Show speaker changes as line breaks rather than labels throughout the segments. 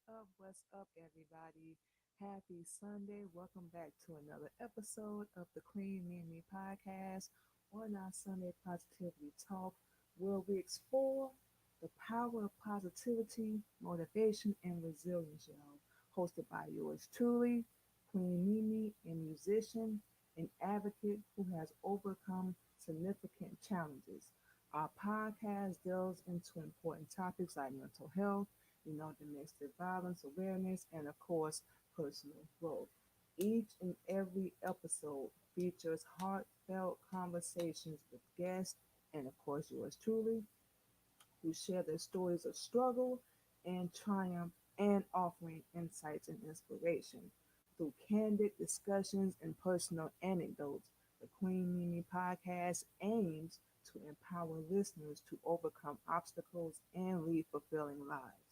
What's up, everybody? Happy Sunday. Welcome back to another episode of the Queen Mimi Podcast on our Sunday Positivity Talk, where we explore the power of positivity, motivation, and resilience, y'all. Hosted by yours truly, Queen Mimi, a musician and advocate who has overcome significant challenges. Our podcast delves into important topics like mental health, domestic violence awareness, and of course, personal growth. Each and every episode features heartfelt conversations with guests and, of course, yours truly, who share their stories of struggle and triumph and offering insights and inspiration. Through candid discussions and personal anecdotes, the Queen Mimi podcast aims to empower listeners to overcome obstacles and lead fulfilling lives.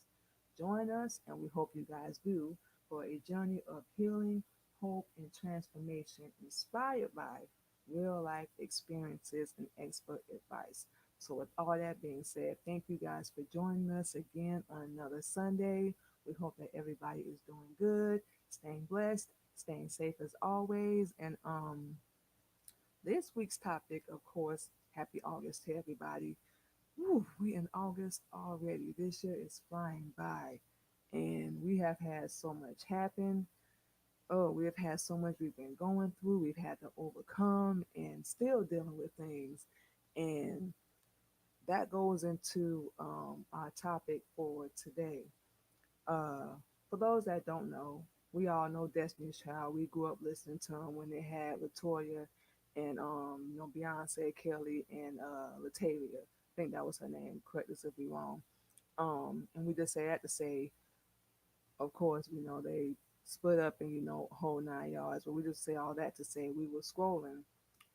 Join us, and we hope you guys do, for a journey of healing, hope, and transformation inspired by real life experiences and expert advice. So, with all that being said, thank you guys for joining us again on another Sunday. We hope that everybody is doing good, staying blessed, staying safe as always. And this week's topic, of course, happy August to everybody. Whew, we in August already. This year is flying by, and we have had so much happen. Oh, we have had so much we've been going through. We've had to overcome and still dealing with things. And that goes into our topic for today. Uh, for those that don't know, we all know Destiny's Child. We grew up listening to them when they had Latoya and Beyonce, Kelly, and Latavia. I think that was her name. Correct us if we wrong. And we just say that to say, of course, they split up and whole 9 yards. But we just say all that to say we were scrolling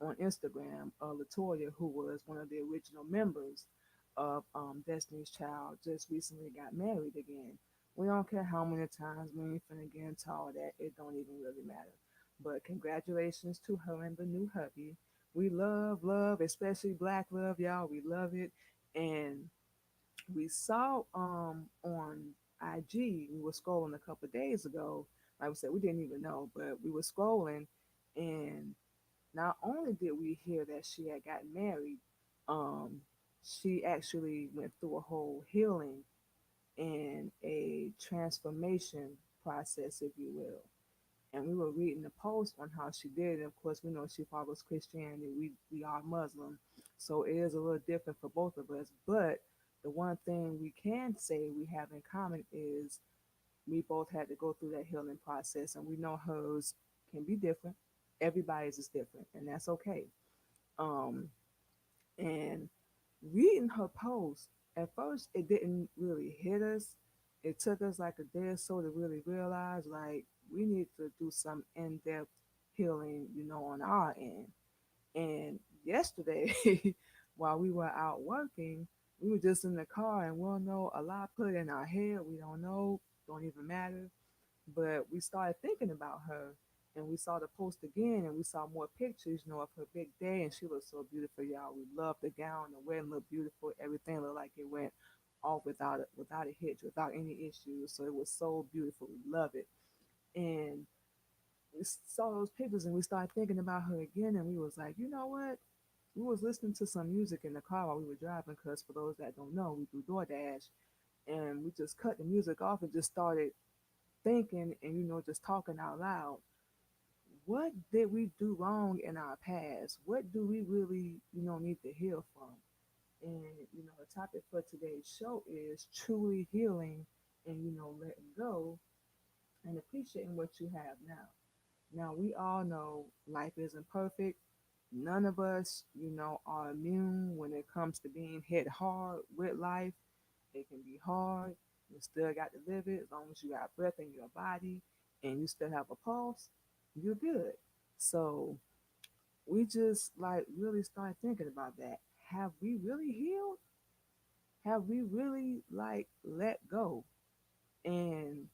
on Instagram. Latoya, who was one of the original members of Destiny's Child, just recently got married again. We don't care how many times we ain't finna get into all that. It don't even really matter. But congratulations to her and the new hubby. We love, especially black love, y'all. We love it. And we saw on IG, we were scrolling a couple of days ago. Like we said, we didn't even know, but we were scrolling, and not only did we hear that she had gotten married, um, she actually went through a whole healing and a transformation process, if you will. And we were reading the post on how she did. And of course, we know she follows Christianity. We are Muslim, so it is a little different for both of us. But the one thing we can say we have in common is we both had to go through that healing process, and we know hers can be different. Everybody's is different, and that's okay. Um, and reading her post, at first it didn't really hit us. It took us like a day or so to really realize like we need to do some in-depth healing, on our end. And yesterday, while we were out working, we were just in the car and we'll know a lot put in our head. We don't know, don't even matter. But we started thinking about her and we saw the post again and we saw more pictures, of her big day, and she looked so beautiful, y'all. We loved the gown, the wedding looked beautiful, everything looked like it went off without a hitch, without any issues. So it was so beautiful. We love it. And we saw those pictures and we started thinking about her again and we was like, you know what? We was listening to some music in the car while we were driving because for those that don't know, we do DoorDash and we just cut the music off and just started thinking and just talking out loud. What did we do wrong in our past? What do we really need to heal from? And the topic for today's show is truly healing and letting go and appreciating what you have now. Now we all know life isn't perfect. None of us are immune when it comes to being hit hard with life. It can be hard. You still got to live it. As long as you got breath in your body and you still have a pulse, you're good. So we just like really start thinking about that. Have we really healed? Have we really like let go? And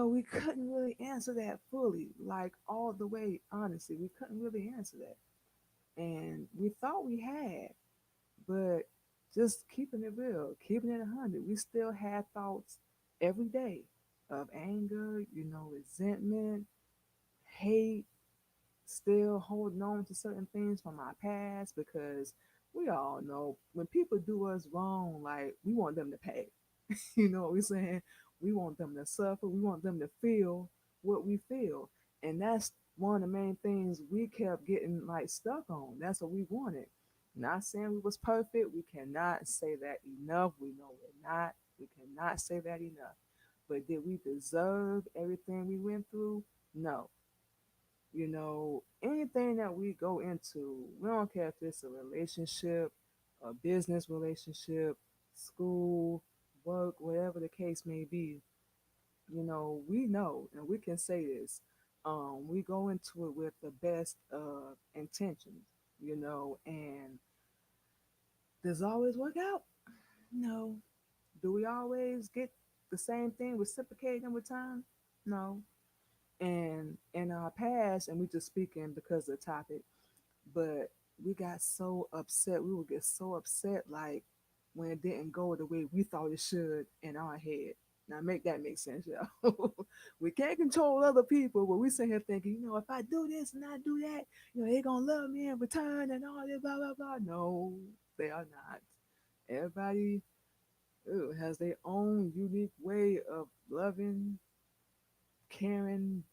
we couldn't really answer that fully, like all the way, honestly. We couldn't really answer that. And we thought we had, but just keeping it real, keeping it 100, we still had thoughts every day of anger, resentment, hate, still holding on to certain things from our past because we all know when people do us wrong, like we want them to pay. You know what we're saying? We want them to suffer. We want them to feel what we feel. And that's one of the main things we kept getting like stuck on. That's what we wanted. Not saying we was perfect. We cannot say that enough. We know we're not. We cannot say that enough. But did we deserve everything we went through? No. Anything that we go into, we don't care if it's a relationship, a business relationship, school, work, whatever the case may be, we know and we can say this. We go into it with the best intentions, and does it always work out? No. Do we always get the same thing reciprocated with time? No. And in our past, and we just speaking because of the topic, but we got so upset. We would get so upset like when it didn't go the way we thought it should in our head. Now make that make sense, y'all. We can't control other people, but we sit here thinking, if I do this and I do that, they gonna love me in return and all this blah blah blah. No, they are not. Everybody has their own unique way of loving, caring,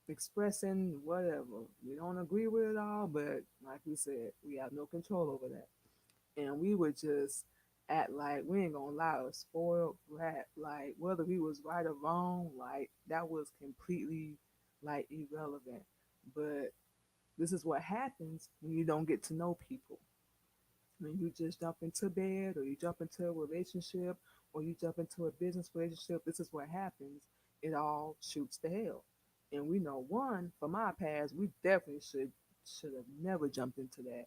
expressing whatever. We don't agree with it all, but like we said, we have no control over that. And we would just act like we ain't gonna lie, a spoiled brat. Like whether we was right or wrong, like that was completely like irrelevant. But this is what happens when you don't get to know people. When you just jump into bed or you jump into a relationship or you jump into a business relationship, this is what happens. It all shoots to hell. And we know one from our past, we definitely should have never jumped into that.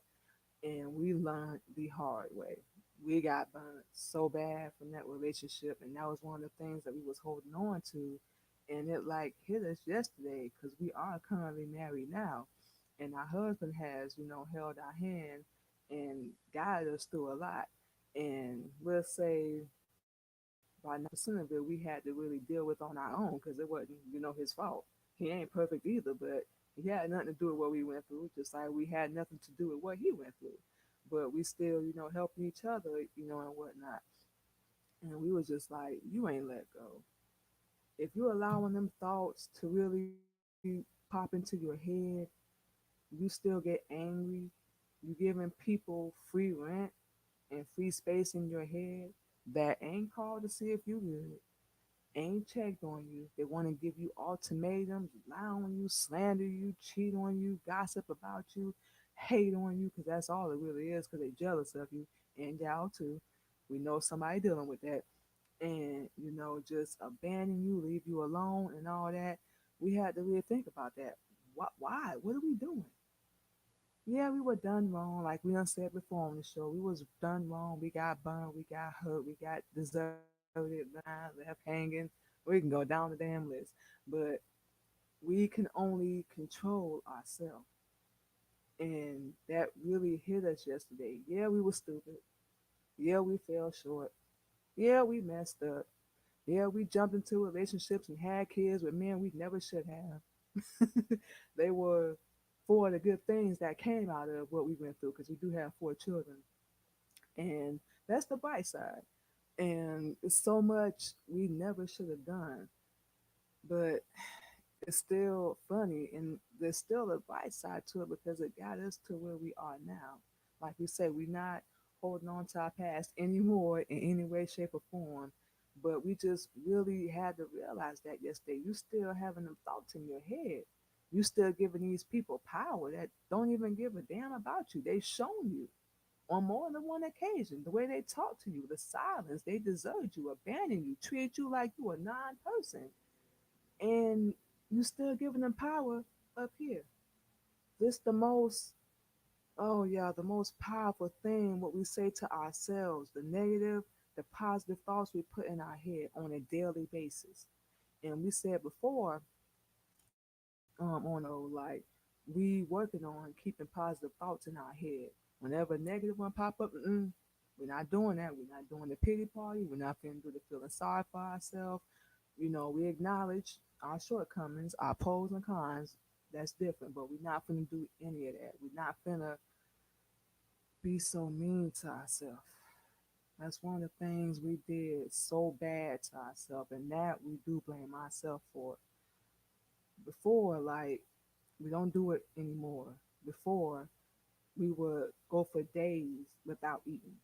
And we learned the hard way. We got burned so bad from that relationship, and that was one of the things that we was holding on to, and it like hit us yesterday because we are currently married now, and our husband has held our hand and guided us through a lot, and we'll say by 90% of it we had to really deal with on our own because it wasn't his fault. He ain't perfect either, but he had nothing to do with what we went through, just like we had nothing to do with what he went through. But we still, helping each other, and whatnot. And we was just like, you ain't let go. If you're allowing them thoughts to really pop into your head, you still get angry. You giving people free rent and free space in your head that ain't called to see if you good, ain't checked on you. They want to give you ultimatums, lie on you, slander you, cheat on you, gossip about you, hate on you, because that's all it really is, because they jealous of you, and y'all too. We know somebody dealing with that. And, just abandon you, leave you alone, and all that. We had to really think about that. Why? What are we doing? Yeah, we were done wrong. Like we done said before on the show, we was done wrong. We got burned, we got hurt, we got deserted, left hanging. We can go down the damn list. But we can only control ourselves. And that really hit us yesterday. Yeah, we were stupid. Yeah, we fell short. Yeah, we messed up. Yeah, we jumped into relationships and had kids with men we never should have. They were for the good things that came out of what we went through because we do have 4 children. And that's the bright side. And it's so much we never should have done. But it's still funny and there's still a bright side to it because it got us to where we are now. Like we say, we're not holding on to our past anymore in any way, shape, or form. But we just really had to realize that yesterday. You still having them thoughts in your head. You still giving these people power that don't even give a damn about you. They've shown you on more than one occasion the way they talk to you, the silence, they deserted you, abandoned you, treated you like you a non-person, and you still giving them power up here. This the most, oh yeah, the most powerful thing what we say to ourselves, the negative, the positive thoughts we put in our head on a daily basis. And we said before, on a like we working on keeping positive thoughts in our head. Whenever a negative one pop up, We're not doing that. We're not doing the pity party. We're not finna do the feeling sorry for ourselves. We acknowledge our shortcomings, our pros and cons. That's different, but we're not finna do any of that. We're not finna be so mean to ourselves. That's one of the things we did so bad to ourselves, and that we do blame ourselves for. Before, like, we don't do it anymore. Before, we would go for days without eating.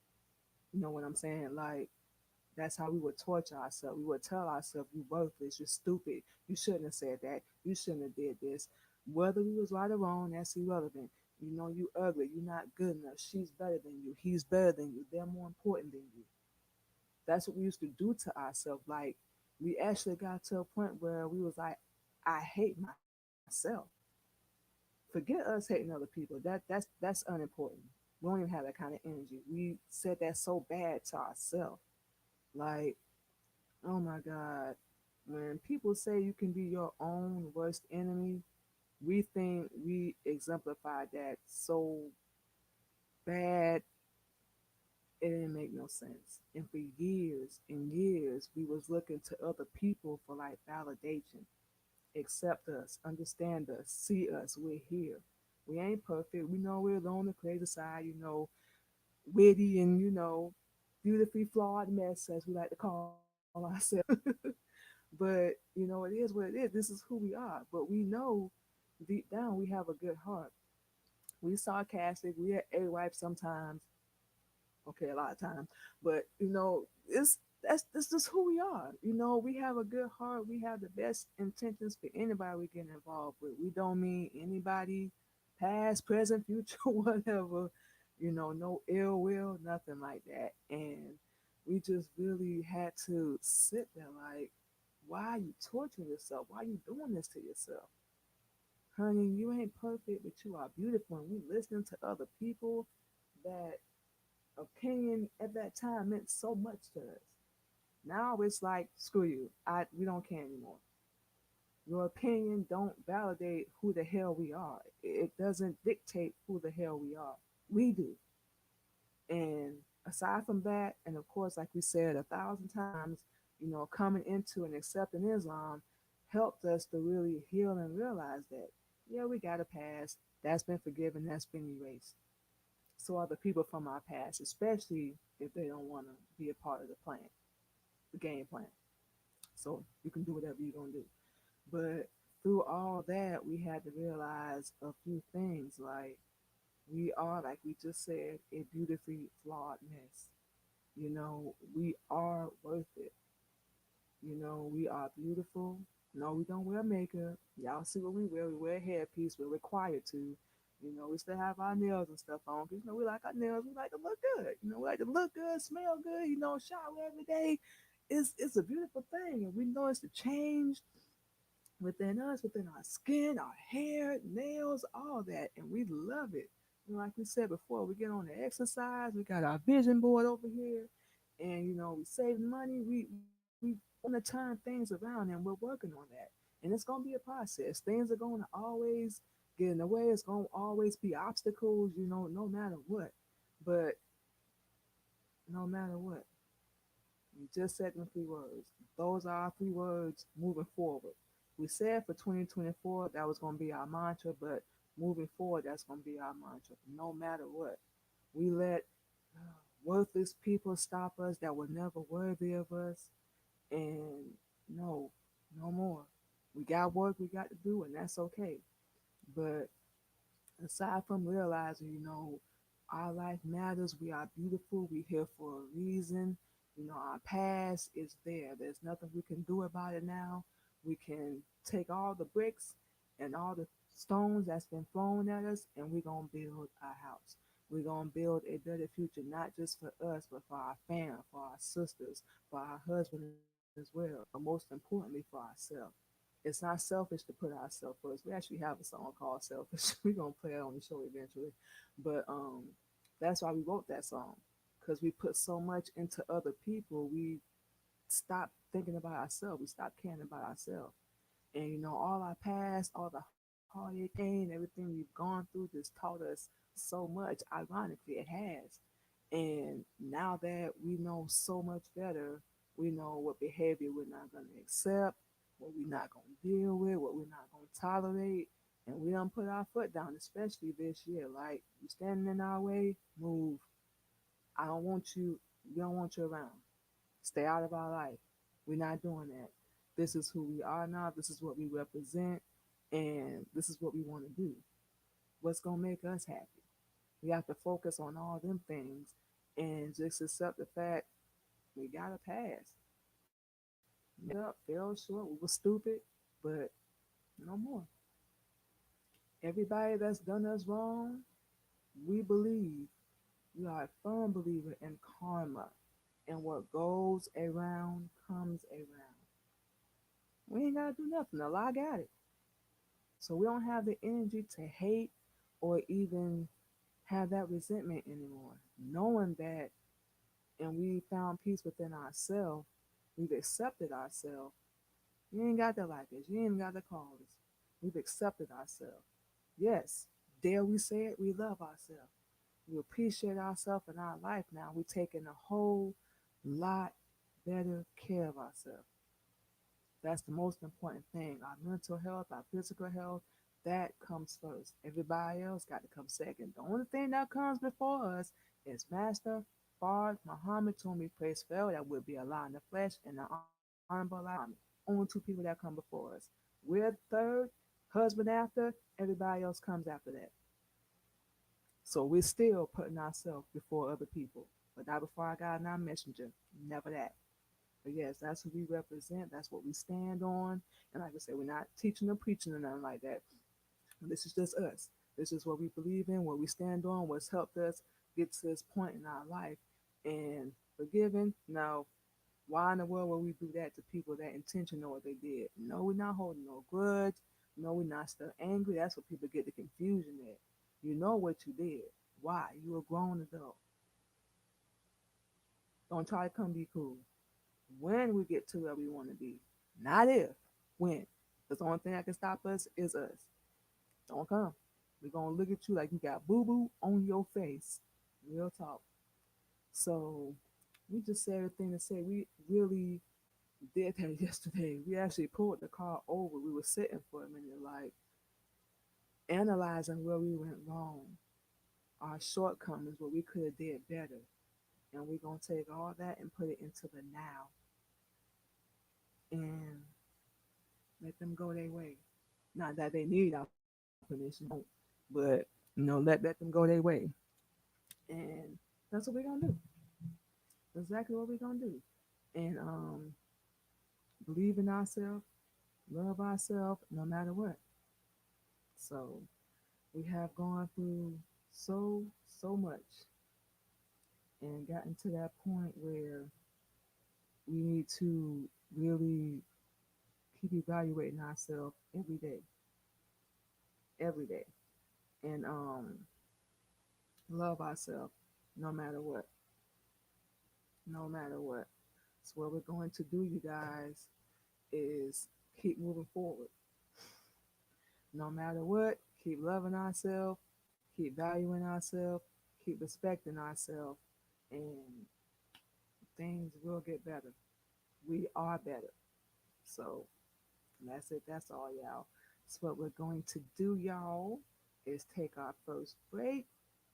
You know what I'm saying? Like, that's how we would torture ourselves. We would tell ourselves, "You worthless. You're stupid. You shouldn't have said that. You shouldn't have did this." Whether we was right or wrong, that's irrelevant. You ugly. You're not good enough. She's better than you. He's better than you. They're more important than you. That's what we used to do to ourselves. Like, we actually got to a point where we was like, "I hate myself." Forget us hating other people. That's unimportant. We don't even have that kind of energy. We said that so bad to ourselves. Like, oh my God. When people say you can be your own worst enemy, we think we exemplify that so bad it didn't make no sense. And for years and years, we was looking to other people for like validation. Accept us, understand us, see us, we're here. We ain't perfect. We know we're on the crazy side, witty and, beautifully flawed mess, as we like to call ourselves. But, it is what it is. This is who we are. But we know deep down we have a good heart. We sarcastic, we are A-wipe sometimes, okay, a lot of times. But that's just who we are. We have a good heart. We have the best intentions for anybody we get involved with. We don't mean anybody, past, present, future, whatever. No ill will, nothing like that. And we just really had to sit there like, why are you torturing yourself? Why are you doing this to yourself? Honey, you ain't perfect, but you are beautiful. And we listening to other people that opinion at that time meant so much to us. Now it's like, screw you. We don't care anymore. Your opinion don't validate who the hell we are. It doesn't dictate who the hell we are. We do. And aside from that, and of course, like we said 1,000 times, coming into and accepting Islam helped us to really heal and realize that, yeah, we got a past. That's been forgiven. That's been erased. So are the people from our past, especially if they don't want to be a part of the plan, the game plan. So you can do whatever you're gonna do. But through all that, we had to realize a few things. Like, we are, like we just said, a beautifully flawed mess. We are worth it. We are beautiful. No, we don't wear makeup. Y'all see what we wear. We wear a hairpiece. We're required to. We still have our nails and stuff on because, we like our nails. We like to look good. We like to look good, smell good, shower every day. It's a beautiful thing. And we notice the change within us, within our skin, our hair, nails, all that. And we love it. Like we said before, we get on the exercise. We got our vision board over here. And, we save money. We want to turn things around and we're working on that. And it's going to be a process. Things are going to always get in the way. It's going to always be obstacles, no matter what. But no matter what, you just said them 3 words. Those are our 3 words moving forward. We said for 2024 that was going to be our mantra, but moving forward, that's going to be our mantra. No matter what, we let worthless people stop us that were never worthy of us. And no, no more. We got work we got to do, and that's okay. But aside from realizing, our life matters, we are beautiful, we're here for a reason. Our past is there. There's nothing we can do about it now. We can take all the bricks and all the stones that's been thrown at us, and we're going to build a house. We're going to build a better future, not just for us, but for our family, for our sisters, for our husband as well, but most importantly for ourselves. It's not selfish to put ourselves first. We actually have a song called Selfish. We're gonna play it on the show eventually. But that's why we wrote that song. Because we put so much into other people, we stopped thinking about ourselves. We stopped caring about ourselves. And all our past, all the heartache, pain, everything we've gone through just taught us so much. Ironically, it has. And now that we know so much better, we know what behavior we're not going to accept, what we're not going to deal with, what we're not going to tolerate. And we don't put our foot down, especially this year. Like, you standing in our way, move. I don't want you, we don't want you around. Stay out of our life. We're not doing that. This is who we are now. This is what we represent. And this is what we want to do. What's going to make us happy? We have to focus on all them things and just accept the fact we got to pass. Messed up, fell short, we were stupid, but no more. Everybody that's done us wrong, we believe, we are a firm believer in karma. And what goes around comes around. We ain't got to do nothing. The law got it. So we don't have the energy to hate or even have that resentment anymore. Knowing that, and we found peace within ourselves, we've accepted ourselves. You ain't got to like us. You ain't got to call us. We've accepted ourselves. Yes, dare we say it, we love ourselves. We appreciate ourselves in our life now. We're taking a whole lot better care of ourselves. That's the most important thing. Our mental health, our physical health, that comes first. Everybody else got to come second. The only thing that comes before us is Master, Fard, Muhammad, to whom we praise forever. That would be Allah in the flesh and the honorable Allah. Only two people that come before us. We're third, husband after, everybody else comes after that. So we're still putting ourselves before other people. But not before our God and our messenger. Never that. But yes, that's who we represent. That's what we stand on. And like I said, we're not teaching or preaching or nothing like that. This is just us. This is what we believe in, what we stand on, what's helped us get to this point in our life. And forgiving, now, why in the world would we do that to people that intention know what they did? No, we're not holding no grudge. No, we're not still angry. That's what people get the confusion at. You know what you did. Why? You a grown adult. Don't try to come be cool. When we get to where we want to be, not if, when. Because the only thing that can stop us is us. Don't come. We're going to look at you like you got boo-boo on your face. Real talk. So we just said everything to say. We really did that yesterday. We actually pulled the car over. We were sitting for a minute, like analyzing where we went wrong, our shortcomings, what we could have did better. And we're going to take all that and put it into the now and let them go their way. Not that they need our permission, but let them go their way. And that's what we're gonna do. Exactly what we're gonna do. And believe in ourselves, love ourselves, no matter what. So we have gone through so much and gotten to that point where we need to really keep evaluating ourselves every day, and love ourselves no matter what, no matter what. So what we're going to do, you guys, is keep moving forward. No matter what, keep loving ourselves, keep valuing ourselves, keep respecting ourselves, and things will get better. We are better. So that's it. That's all, y'all. So what we're going to do, y'all, is take our first break,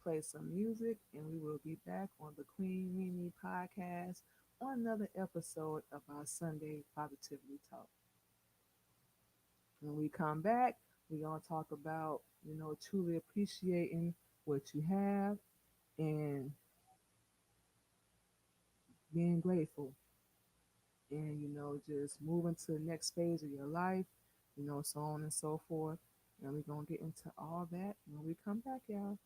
play some music, and we will be back on the Queen Mimi podcast on another episode of our Sunday Positivity Talk. When we come back, we're going to talk about, truly appreciating what you have and being grateful and, just moving to the next phase of your life, so on and so forth. And we're going to get into all that when we come back, y'all.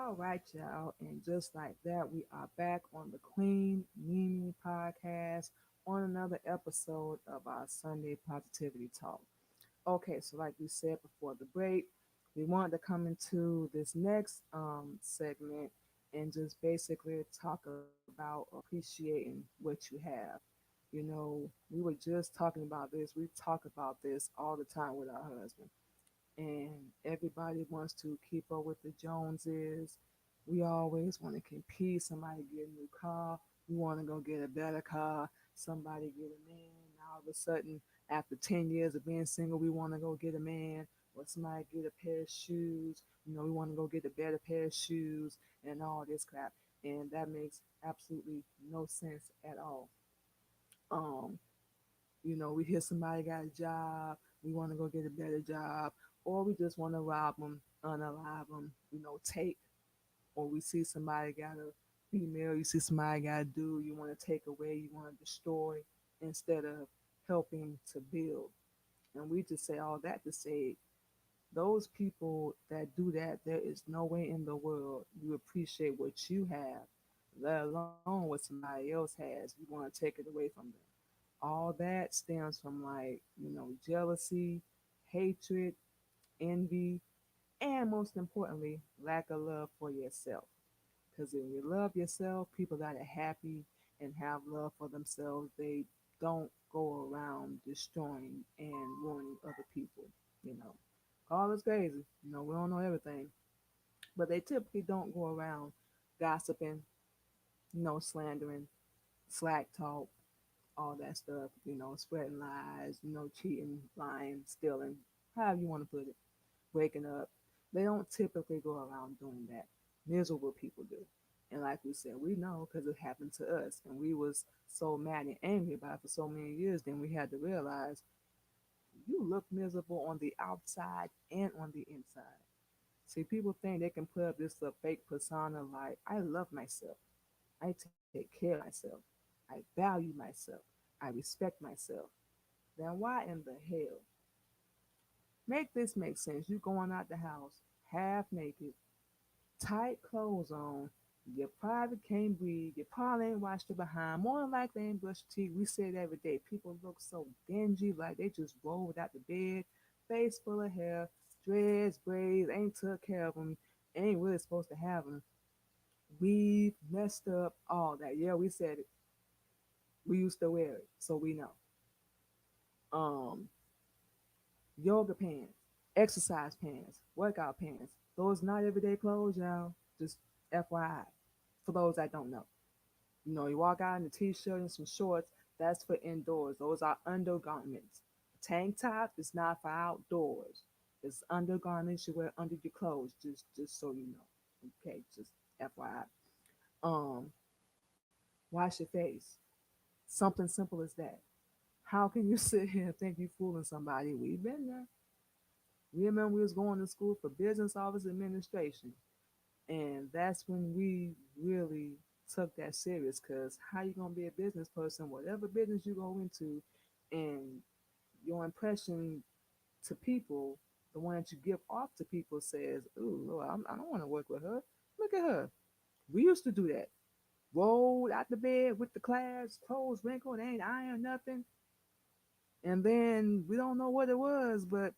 All right, y'all. And just like that, we are back on the Queen Mimi podcast on another episode of our Sunday Positivity Talk. Okay, so like we said before the break, we wanted to come into this next segment and just basically talk about appreciating what you have. You know, we were just talking about this. We talk about this all the time with our husband, and everybody wants to keep up with the Joneses. We always want to compete. Somebody get a new car. We want to go get a better car. Somebody get a man. Now all of a sudden, after 10 years of being single, we want to go get a man. Or somebody get a pair of shoes. You know, we want to go get a better pair of shoes and all this crap. And that makes absolutely no sense at all. Um, you know, we hear somebody got a job, we want to go get a better job, or we just want to rob them, unalive them, you know, take, or we see somebody got a female, you see somebody got a dude, you want to take away, you want to destroy instead of helping to build. And we just say all that to say those people that do that, there is no way in the world you appreciate what you have, let alone what somebody else has. You want to take it away from them. All that stems from, like, you know, jealousy, hatred, envy, and most importantly, lack of love for yourself. Because when you love yourself, people that are happy and have love for themselves, they don't go around destroying and ruining other people. You know, all is crazy. You know, we don't know everything, but they typically don't go around gossiping, you know, slandering, slack talk, all that stuff, you know, spreading lies, you know, cheating, lying, stealing, however you want to put it, breaking up. They don't typically go around doing that. Miserable people do. And like we said, we know because it happened to us. And we was so mad and angry about it for so many years, then we had to realize you look miserable on the outside and on the inside. See, people think they can put up this fake persona like, I love myself. I take care of myself. I value myself. I respect myself. Then why in the hell? Make this make sense. You going out the house half naked, tight clothes on. You probably can't breathe. You probably ain't washed your behind. More than likely ain't brushed your teeth. We say it every day. People look so dingy, like they just rolled out the bed, face full of hair, dreads, braids, ain't took care of them, ain't really supposed to have them. Weave, messed up, all that. Yeah, we said it. We used to wear it, so we know. Um, Yoga pants, exercise pants, workout pants. Those not everyday clothes, y'all. Just FYI, for those that don't know. You know, you walk out in a t-shirt and some shorts, that's for indoors. Those are undergarments. Tank top is not for outdoors. It's undergarments you wear under your clothes, just so you know. Okay, just FYI. Wash your face. Something simple as that. How can you sit here and think you fooling somebody? We've been there. We remember we was going to school for business office administration. And that's when we really took that serious, because how you gonna be a business person, whatever business you go into, and your impression to people, the one that you give off to people says, "Ooh, Lord, I don't want to work with her. Look at her." We used to do that. Rolled out the bed with the class, clothes wrinkled, ain't iron nothing, and then we don't know what it was, but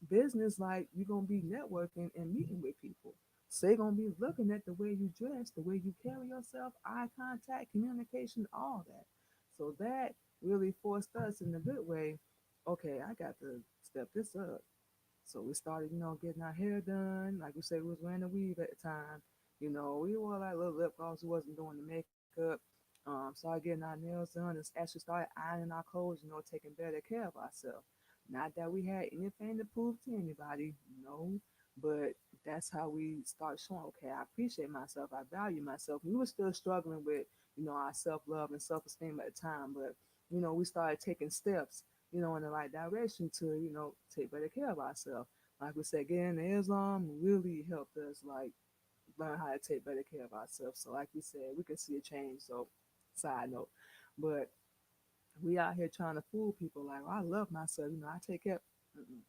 business, like, you're gonna be networking and meeting with people. So they're gonna be looking at the way you dress, the way you carry yourself, eye contact, communication, all that. So that really forced us in a good way. Okay, I got to step this up. So we started, you know, getting our hair done. Like we said, we was wearing a weave at the time. You know, we wore like little lip gloss. We wasn't doing the makeup. Started getting our nails done and actually started ironing our clothes, you know, taking better care of ourselves. Not that we had anything to prove to anybody, no, but that's how we start showing, okay, I appreciate myself, I value myself. We were still struggling with, you know, our self love and self esteem at the time, but, you know, we started taking steps, you know, in the right direction to, you know, take better care of ourselves. Like we said, getting into Islam really helped us, like, learn how to take better care of ourselves. So, like we said, we can see a change. So, side note, but we out here trying to fool people like, oh, I love myself, you know, I take care. Mm-mm.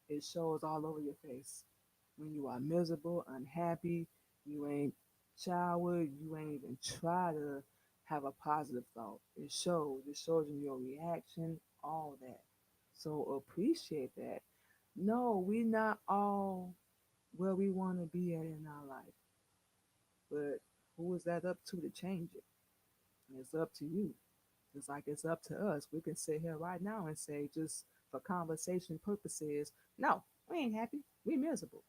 It shows all over your face when you are miserable, unhappy. You ain't showered. You ain't even try to have a positive thought. It shows. It shows in your reaction, all that. So appreciate that. No, we not all where we want to be at in our life, but who is that up to change it? It's up to you. It's like it's up to us. We can sit here right now and say, just for conversation purposes, no, we ain't happy. We miserable.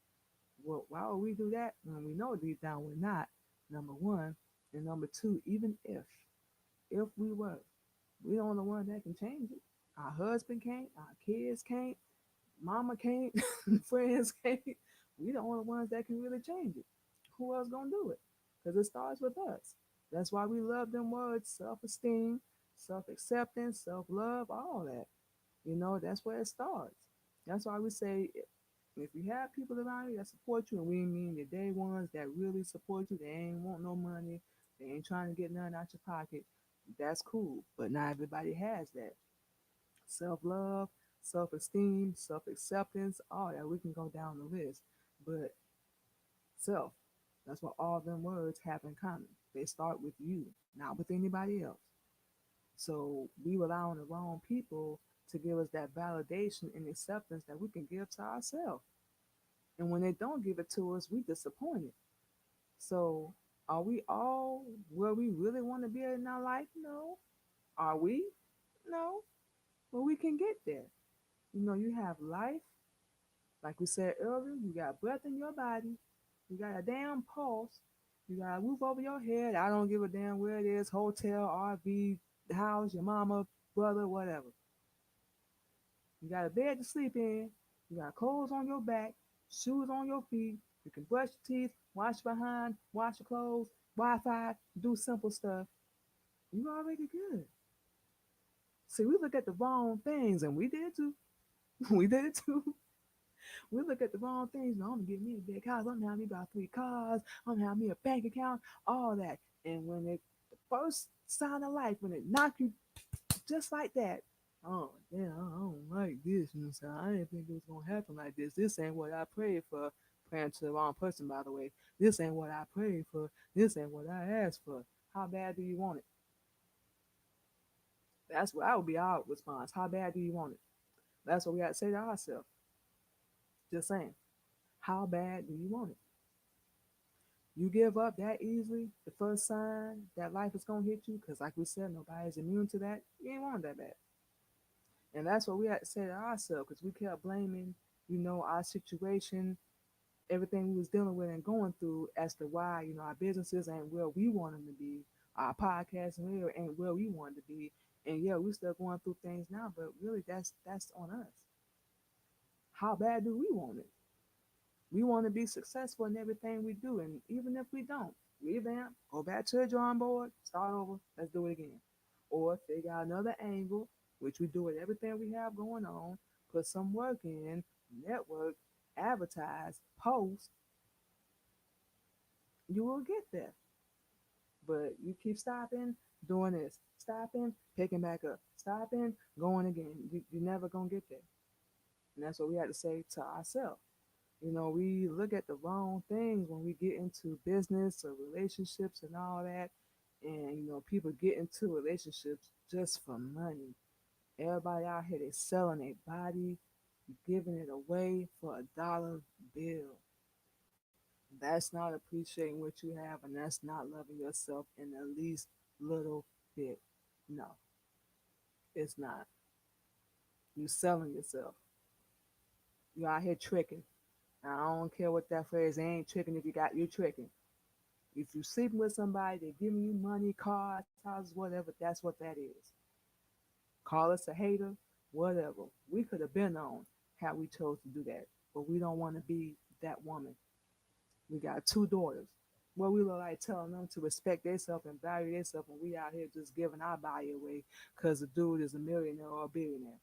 Well, why would we do that when we know deep down we're not? Number one, and number two, even if we were, we don't the one that can change it. Our husband can't. Our kids can't. Mama can't. Friends can't. We the only ones that can really change it. Who else gonna do it? Because it starts with us. That's why we love them words: self-esteem, self-acceptance, self-love, all that. That's where it starts. That's why we say if you have people around you that support you, and we mean the day ones that really support you, they ain't want no money, they ain't trying to get nothing out your pocket, that's cool. But not everybody has that. Self love, self esteem, self acceptance, all that. We can go down the list. But self, that's what all them words have in common. They start with you, not with anybody else. So we rely on the wrong people to give us that validation and acceptance that we can give to ourselves. And when they don't give it to us, we disappointed. So are we all where we really want to be in our life? No. Are we? No. But we can get there. You have life. Like we said earlier, you got breath in your body. You got a damn pulse. You got a roof over your head. I don't give a damn where it is, hotel, RV, house, your mama, brother, whatever. You got a bed to sleep in. You got clothes on your back, shoes on your feet. You can brush your teeth, wash behind, wash your clothes, Wi-Fi, do simple stuff. You already good. See, we look at the wrong things, and we did too. We did it too. We look at the wrong things. No, I'm gonna get me a big house. I'm gonna have me about 3 cars. I'm gonna have me a bank account, all that. And when the first sign of life, when it knock you just like that, oh damn, I don't like this. So I didn't think it was gonna happen like this. This ain't what I prayed for. Praying to the wrong person, by the way. This ain't what I prayed for. This ain't what I asked for. How bad do you want it? That's what would be our response. How bad do you want it? That's what we got to say to ourselves. Just saying. How bad do you want it? You give up that easily, the first sign that life is gonna hit you, because like we said, nobody's immune to that. You ain't want that bad. And that's what we had to say to ourselves, because we kept blaming, our situation, everything we was dealing with and going through as to why, our businesses ain't where we want them to be, our podcast ain't where we want to be. And yeah, we still going through things now, but really that's on us. How bad do we want it? We want to be successful in everything we do, and even if we don't, revamp, go back to the drawing board, start over, let's do it again. Or figure out another angle, which we do with everything we have going on, put some work in, network, advertise, post, you will get there. But you keep stopping, doing this, stopping, picking back up, stopping, going again. You're never going to get there. And that's what we had to say to ourselves. We look at the wrong things when we get into business or relationships and all that. And, people get into relationships just for money. Everybody out here, they selling their body, giving it away for a dollar bill. That's not appreciating what you have, and that's not loving yourself in the least little bit. No, it's not. You selling yourself. You out here tricking. I don't care what that phrase ain't tricking if you tricking. If you sleeping with somebody, they're giving you money, cars, houses, whatever, that's what that is. Call us a hater, whatever. We could have been on how we chose to do that. But we don't want to be that woman. We got 2 daughters. Well, we look like telling them to respect themselves and value themselves, and we out here just giving our body away because the dude is a millionaire or a billionaire.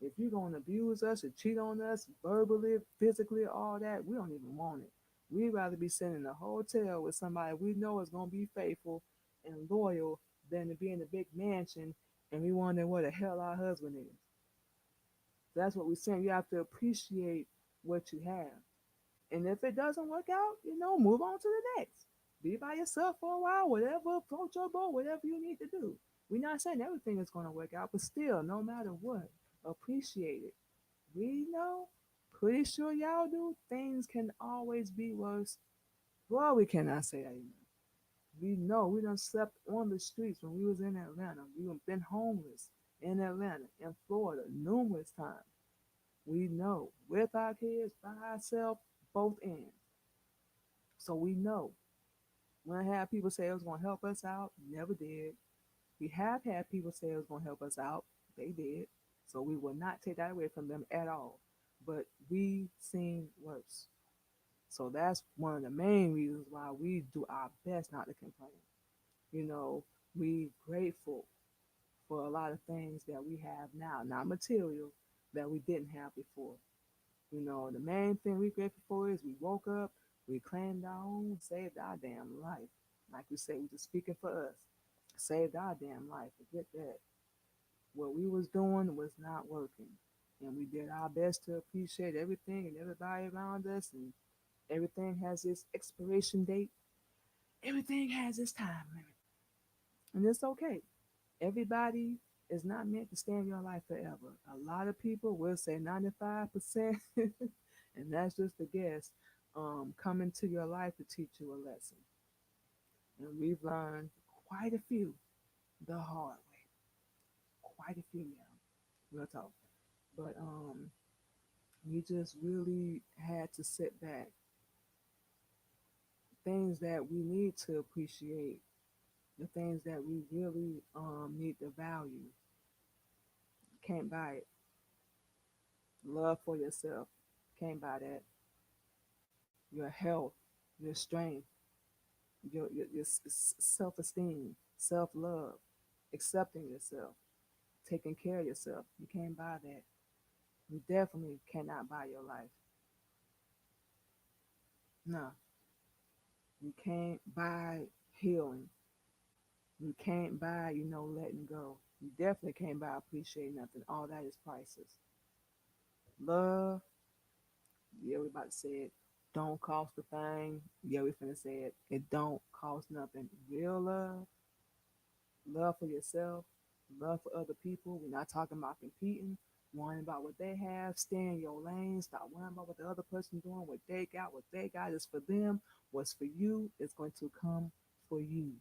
If you're going to abuse us or cheat on us verbally, physically, all that, we don't even want it. We'd rather be sitting in a hotel with somebody we know is going to be faithful and loyal than to be in a big mansion and we wondering where the hell our husband is. That's what we're saying. You have to appreciate what you have. And if it doesn't work out, move on to the next. Be by yourself for a while, whatever, float your boat, whatever you need to do. We're not saying everything is going to work out, but still, no matter what, appreciate it. We know, pretty sure y'all do, things can always be worse. Well, we cannot say that enough. We know we done slept on the streets when we was in Atlanta. We done been homeless in Atlanta, in Florida, numerous times. We know with our kids, by ourselves, both ends. So we know. When I had people say it was going to help us out, never did. We have had people say it was going to help us out, they did. So we will not take that away from them at all. But we seen worse. So that's one of the main reasons why we do our best not to complain. You know, we grateful for a lot of things that we have now, not material, that we didn't have before. The main thing we grateful for is we woke up, we claimed our own, saved our damn life. Like we say, we just speaking for us. Saved our damn life. Forget that. What we was doing was not working. And we did our best to appreciate everything and everybody around us, and everything has its expiration date. Everything has its time limit. And it's okay. Everybody is not meant to stay in your life forever. A lot of people will say 95%, and that's just a guess, come into your life to teach you a lesson. And we've learned quite a few the hard way. Quite a few, yeah. Real talk. But we just really had to sit back. Things that we need to appreciate, the things that we really need to value. Can't buy it. Love for yourself. Can't buy that. Your health, your strength, your self esteem, self love, accepting yourself, taking care of yourself. You can't buy that. You definitely cannot buy your life. No, you can't buy healing. You can't buy, letting go. You definitely can't buy appreciating nothing. All that is priceless. Love, yeah, we about to say it. Don't cost a thing. Yeah, we finna say it. It don't cost nothing. Real love, love for yourself, love for other people. We're not talking about competing, worrying about what they have. Stay in your lane. Stop worrying about what the other person doing, what they got. What they got is for them. What's for you is going to come for you.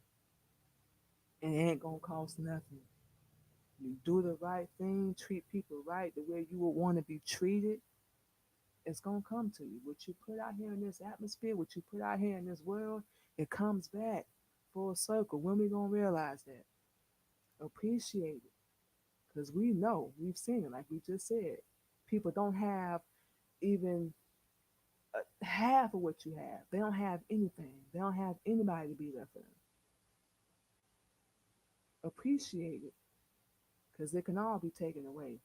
And it ain't gonna cost nothing. You do the right thing, treat people right the way you would want to be treated, it's gonna come to you. What you put out here in this atmosphere, what you put out here in this world, it comes back full circle. When we gonna realize that? Appreciate it. Because we know, we've seen it, like we just said. People don't have even half of what you have. They don't have anything. They don't have anybody to be there for them. Appreciate it, because it can all be taken away.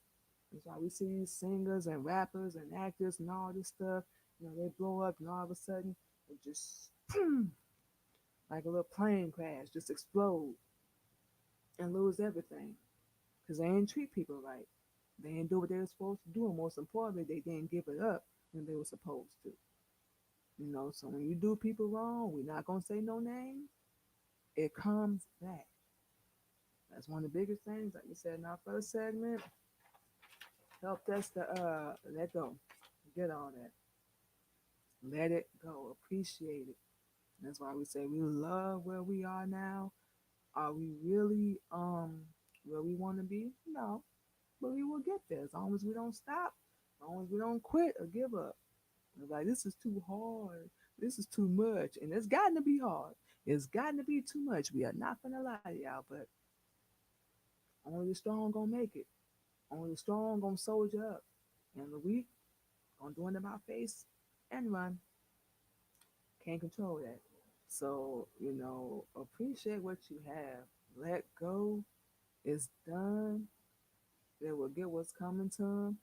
That's why we see these singers and rappers and actors and all this stuff. They blow up and all of a sudden it just like a little plane crash, just explode and lose everything because they ain't treat people right. They ain't do what they were supposed to do, and most importantly, they didn't give it up when they were supposed to. So when you do people wrong, we're not gonna say no names. It comes back. That's one of the biggest things, like we said in our first segment. Helped us to let go, get all that, let it go, appreciate it. That's why we say we love where we are now. Are we really where we want to be? No, but we will get there as long as we don't stop, as long as we don't quit or give up. We're like, this is too hard, this is too much, and it's gotten to be hard. It's gotten to be too much. We are not gonna lie to y'all, but only the strong gonna make it. Only the strong gonna soldier up, and the weak gonna do it in my face and run. Can't control that. So, appreciate what you have. Let go. It's done. They will get what's coming to them.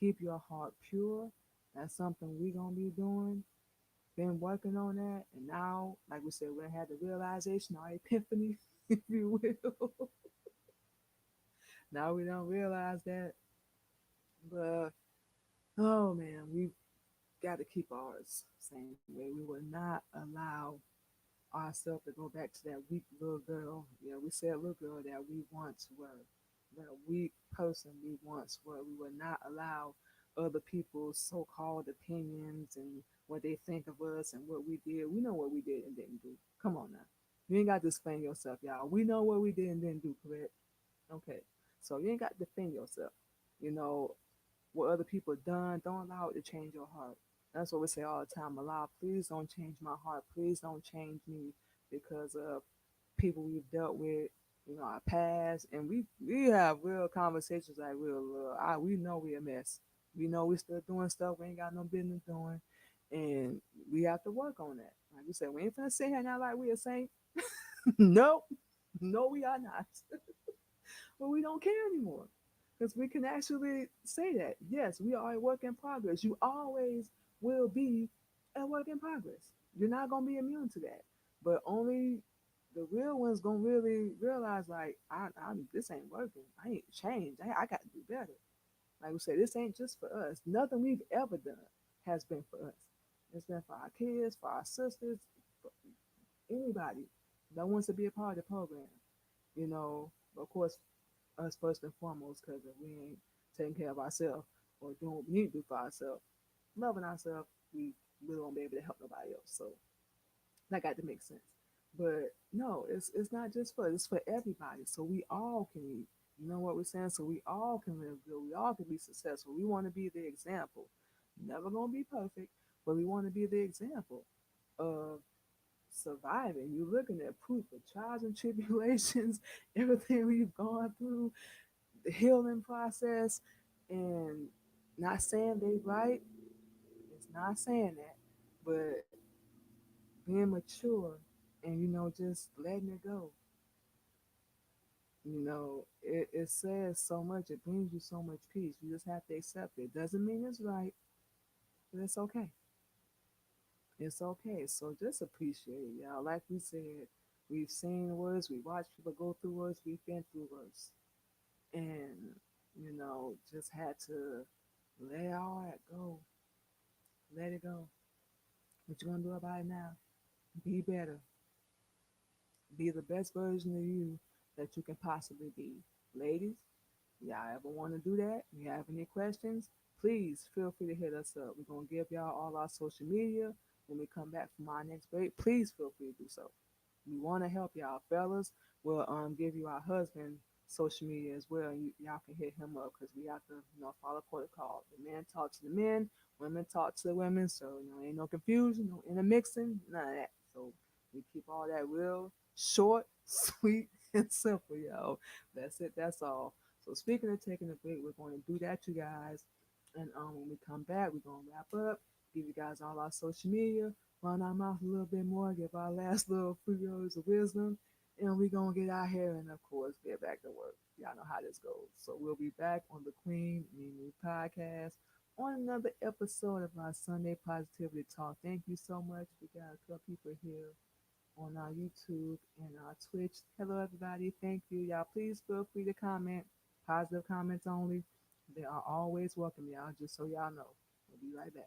Keep your heart pure. That's something we going to be doing. Been working on that. And now, like we said, we had the realization, our epiphany, if you will. Now we don't realize that. But, oh man, got to keep ours same way. We will not allow ourselves to go back to that weak little girl. Yeah, we said little girl that we once were, that weak person we once were. We will not allow other people's so-called opinions and what they think of us and what we did. We know what we did and didn't do. Come on now. You ain't got to explain yourself, y'all. We know what we did and didn't do, correct? Okay. So you ain't got to defend yourself. You know, what other people done, don't allow it to change your heart. That's what we say all the time. Allah, please don't change my heart. Please don't change me because of people we've dealt with, our past. And we have real conversations like we know we a mess. We know we still doing stuff we ain't got no business doing. And we have to work on that. Like we said, we ain't finna sit here now like we a saint. Nope. No, we are not. But we don't care anymore because we can actually say that yes, we are a work in progress. You always will be a work in progress. You're not gonna be immune to that, but only the real ones gonna really realize like I'm this ain't working. I ain't changed. I got to do better. Like we said, this ain't just for us. Nothing we've ever done has been for us. It's been for our kids, for our sisters, for anybody that wants to be a part of the program. Of course, us first and foremost, because if we ain't taking care of ourselves or doing what we need to do for ourselves, loving ourselves, we really won't be able to help nobody else. So that got to make sense. But no, it's not just for us, it's for everybody. So we all can eat. You know what we're saying? So we all can live good. We all can be successful. We want to be the example. Never gonna be perfect, but we want to be the example of surviving. You're looking at proof of trials and tribulations, everything we've gone through, the healing process, and not saying they right. It's not saying that, but being mature and just letting it go. It says so much. It brings you so much peace. You just have to accept it. Doesn't mean it's right, but it's okay. It's okay. So just appreciate it, y'all. Like we said, we've seen worse. We watched people go through worse. We've been through worse, and just had to let all that go. Let it go. What you gonna do about it now? Be better. Be the best version of you that you can possibly be. Ladies, y'all ever want to do that? You have any questions? Please feel free to hit us up. We're gonna give y'all all our social media when we come back from our next break. Please feel free to do so. We want to help y'all, fellas. We'll give you our husband social media as well. Y'all can hit him up because we have to, follow protocol. The men talk to the men, women talk to the women. So ain't no confusion, no intermixing, none of that. So we keep all that real short, sweet, and simple, y'all. That's it. That's all. So speaking of taking a break, we're going to do that, you guys. And when we come back, we're gonna wrap up, give you guys all our social media, run our mouth a little bit more, give our last little few words of wisdom, and we're gonna get out here and of course get back to work. Y'all know how this goes. So we'll be back on the Queen Mimi Podcast on another episode of our Sunday Positivity Talk. Thank you so much. We got a couple people here on our YouTube and our Twitch. Hello, everybody. Thank you. Y'all, please feel free to comment. Positive comments only. They are always welcome, y'all, just so y'all know. We'll be right back.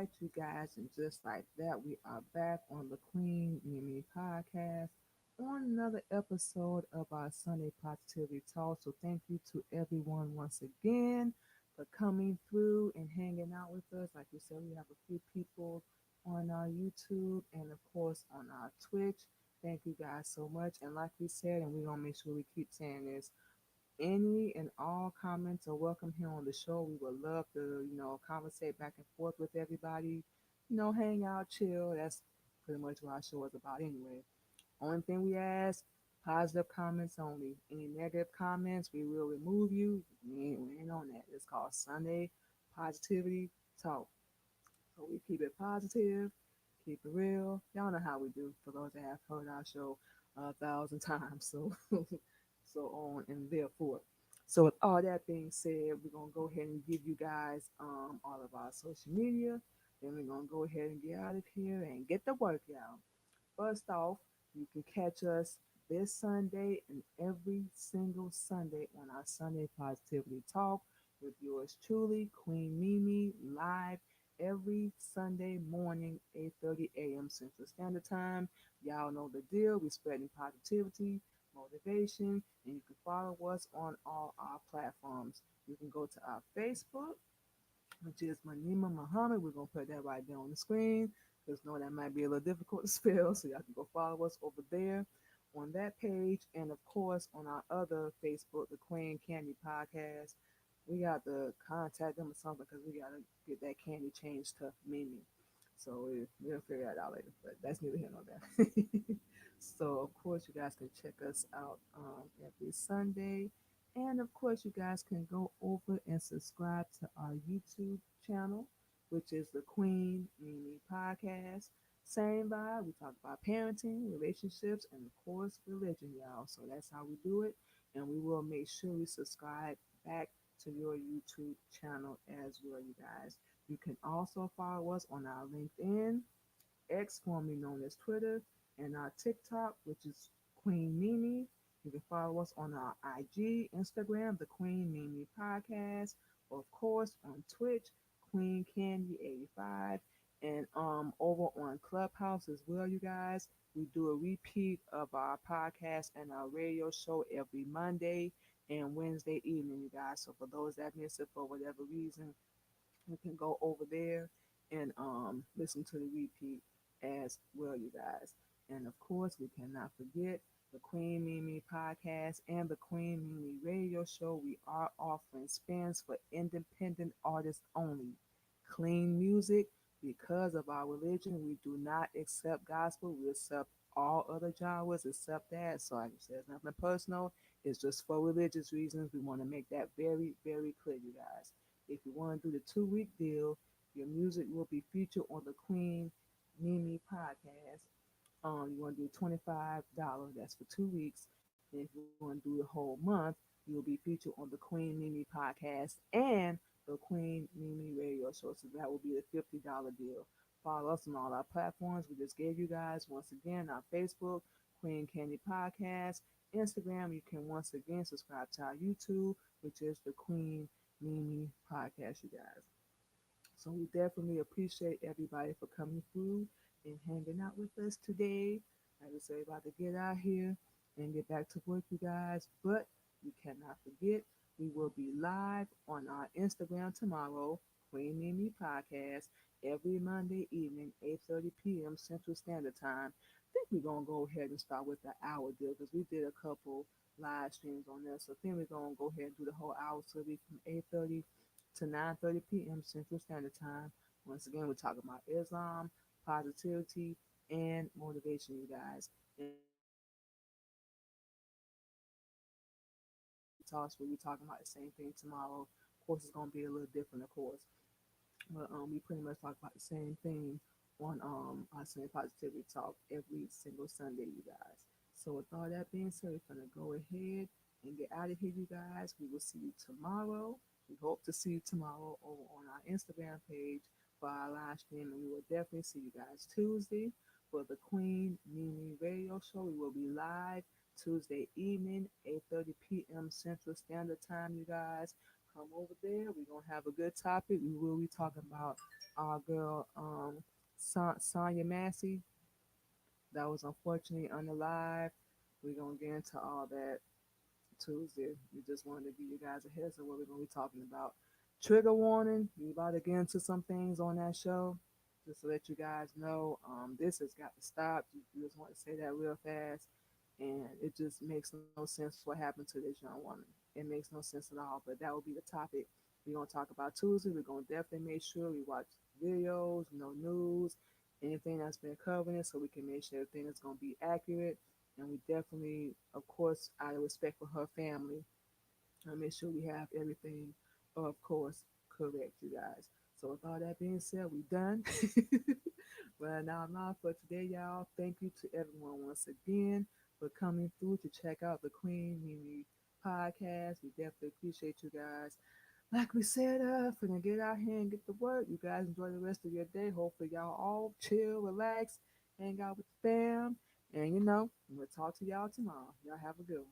right, you guys, and just like that, we are back on the Queen Mimi podcast on another episode of our Sunday Positivity Talk. So, thank you to everyone once again for coming through and hanging out with us. Like we said, we have a few people on our YouTube and, of course, on our Twitch. Thank you guys so much. And, like we said, and we're going to make sure we keep saying this, any and all comments are welcome here on the show. We would love to, conversate back and forth with everybody, hang out, chill. That's pretty much what our show is about anyway. Only thing we ask, positive comments only. Any negative comments, we will remove you. We ain't on that. It's called Sunday Positivity Talk. So we keep it positive, keep it real. Y'all know how we do for those that have heard our show 1,000 times. So so on and therefore. So with all that being said, we're gonna go ahead and give you guys all of our social media. Then we're gonna go ahead and get out of here and get the workout. First off, you can catch us this Sunday and every single Sunday on our Sunday Positivity Talk with yours truly, Queen Mimi, live every Sunday morning, 8:30 a.m. Central Standard Time. Y'all know the deal. We're spreading positivity, motivation, and you can follow us on all our platforms. You can go to our Facebook, which is Manima Muhammad. We're gonna put that right there on the screen because know that might be a little difficult to spell, so y'all can go follow us over there on that page, and of course on our other Facebook, the Queen Candy Podcast. We got to contact them or something because we gotta get that candy changed to Mimi. So we'll figure that out later, but that's neither here nor there. So of course you guys can check us out every Sunday. And of course, you guys can go over and subscribe to our YouTube channel, which is the Queen Mimi Podcast. Same vibe. We talk about parenting, relationships, and of course, religion, y'all. So that's how we do it. And we will make sure we subscribe back to your YouTube channel as well, you guys. You can also follow us on our LinkedIn, X, formerly known as Twitter, and our TikTok, which is Queen Mimi. You can follow us on our IG, Instagram, the Queen Mimi Podcast, or of course on Twitch, Queen Candy 85, and over on Clubhouse as well, you guys. We do a repeat of our podcast and our radio show every Monday and Wednesday evening, you guys. So for those that miss it for whatever reason, you can go over there and listen to the repeat as well, you guys. And of course, we cannot forget the Queen Mimi podcast and the Queen Mimi radio show. We are offering spins for independent artists only. Clean music. Because of our religion, we do not accept gospel. We accept all other genres except that. So like I said, it's nothing personal. It's just for religious reasons. We want to make that very, very clear, you guys. If you want to do the 2 week deal, your music will be featured on the Queen Mimi podcast. You want to do $25. That's for 2 weeks. And if you want to do the whole month, you'll be featured on the Queen Mimi podcast and the Queen Mimi radio show. So that will be the $50 deal. Follow us on all our platforms. We just gave you guys once again our Facebook, Queen Candy Podcast, Instagram. You can once again subscribe to our YouTube, which is the Queen Mimi Podcast, you guys. So we definitely appreciate everybody for coming through and hanging out with us today. Like I say, about to get out here and get back to work, you guys. But you cannot forget, we will be live on our Instagram tomorrow, Queen Mimi Podcast, every Monday evening, 8:30 p.m. Central Standard Time. I think we're gonna go ahead and start with the hour deal because we did a couple live streams on there. So I think we're gonna go ahead and do the whole hour. So it'll be from 8:30 to 9:30 p.m. Central Standard Time. Once again, we're talking about Islam, positivity, and motivation, you guys. And of course, we have our Sunday talks where we're talking about the same thing tomorrow. Of course, it's gonna be a little different, of course. But we pretty much talk about the same thing on our Sunday Positivity Talk every single Sunday, you guys. So with all that being said, we're gonna go ahead and get out of here, you guys. We will see you tomorrow. We hope to see you tomorrow over on our Instagram page for our live stream, and we will definitely see you guys Tuesday for the Queen Mimi Radio Show. We will be live Tuesday evening, 8:30 p.m. Central Standard Time, you guys. Come over there. We're going to have a good topic. We will be talking about our girl Sonya Massey that was unfortunately unalive. We're gonna get into all that Tuesday. We just wanted to give you guys a heads up what we're gonna be talking about. Trigger warning, we about to get into some things on that show. Just to let you guys know, this has got to stop. We just want to say that real fast. And it just makes no sense what happened to this young woman. It makes no sense at all. But that will be the topic we're gonna talk about Tuesday. We're gonna definitely make sure we watch videos, news, anything that's been covering, so we can make sure everything is gonna be accurate. And we definitely, of course, out of respect for her family, I make sure we have everything, of course, correct, you guys. So with all that being said, we done. Well, now I'm out for today, y'all. Thank you to everyone once again for coming through to check out the Queen Mimi podcast. We definitely appreciate you guys. Like we said, finna get out here and get to work. You guys enjoy the rest of your day. Hopefully, y'all all chill, relax, hang out with the fam. And we'll talk to y'all tomorrow. Y'all have a good one.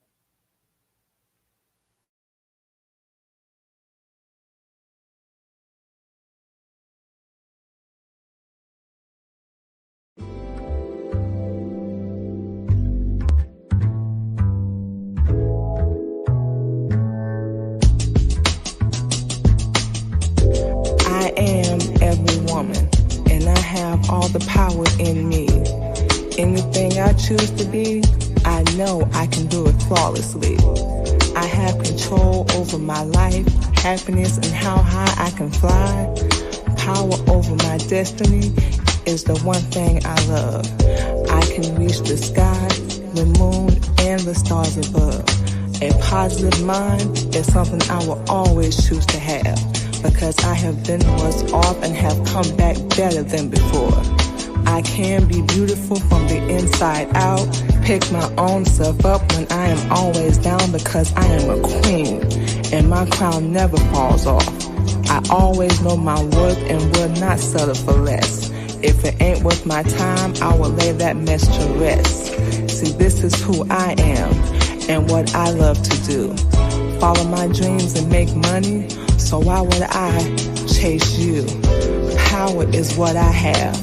I am every woman, and I have all the power in me. Anything I choose to be, I know I can do it flawlessly. I have control over my life, happiness, and how high I can fly. Power over my destiny is the one thing I love. I can reach the sky, the moon, and the stars above. A positive mind is something I will always choose to have, because I have been worse off and have come back better than before. I can be beautiful from the inside out, pick my own self up when I am always down, because I am a queen and my crown never falls off. I always know my worth and will not settle for less. If it ain't worth my time, I will lay that mess to rest. See, this is who I am and what I love to do. Follow my dreams and make money, so why would I chase you? Power is what I have.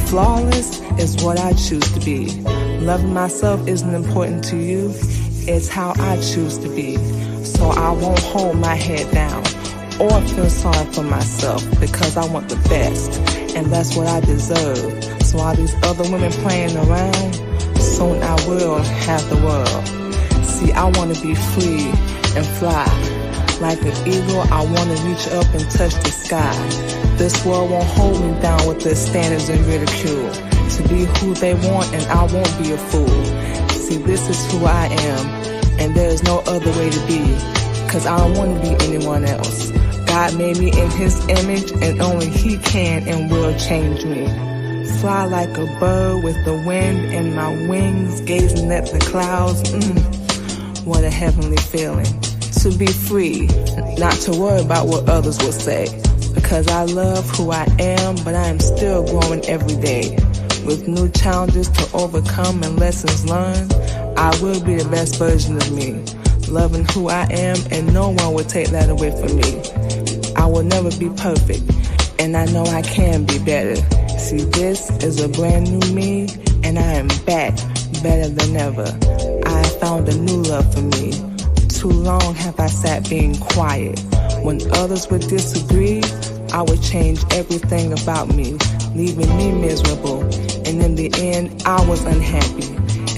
Flawless is what I choose to be. Loving myself isn't important to you. It's how I choose to be. So I won't hold my head down or feel sorry for myself, because I want the best, and that's what I deserve. So all these other women playing around, soon I will have the world. See, I want to be free and fly. Like an eagle, I want to reach up and touch the sky. This world won't hold me down with their standards and ridicule. To be who they want, and I won't be a fool. See, this is who I am, and there is no other way to be, because I don't want to be anyone else. God made me in His image, and only He can and will change me. Fly like a bird with the wind in my wings, gazing at the clouds. What a heavenly feeling. To be free, not to worry about what others will say, because I love who I am, but I am still growing every day. With new challenges to overcome and lessons learned, I will be the best version of me. Loving who I am, and no one will take that away from me. I will never be perfect, and I know I can be better. See, this is a brand new me, and I am back, better than ever. I have found a new love for me. Too long have I sat being quiet. When others would disagree, I would change everything about me, leaving me miserable. And in the end, I was unhappy.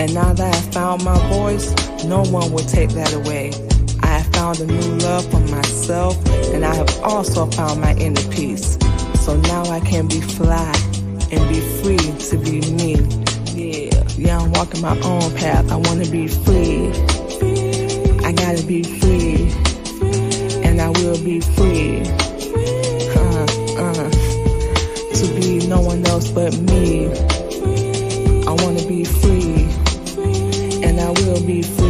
And now that I found my voice, no one will take that away. I have found a new love for myself, and I have also found my inner peace. So now I can be fly and be free to be me. Yeah, I'm walking my own path. I want to be free. I gotta be free, and I will be free. To be no one else but me. I wanna be free, and I will be free.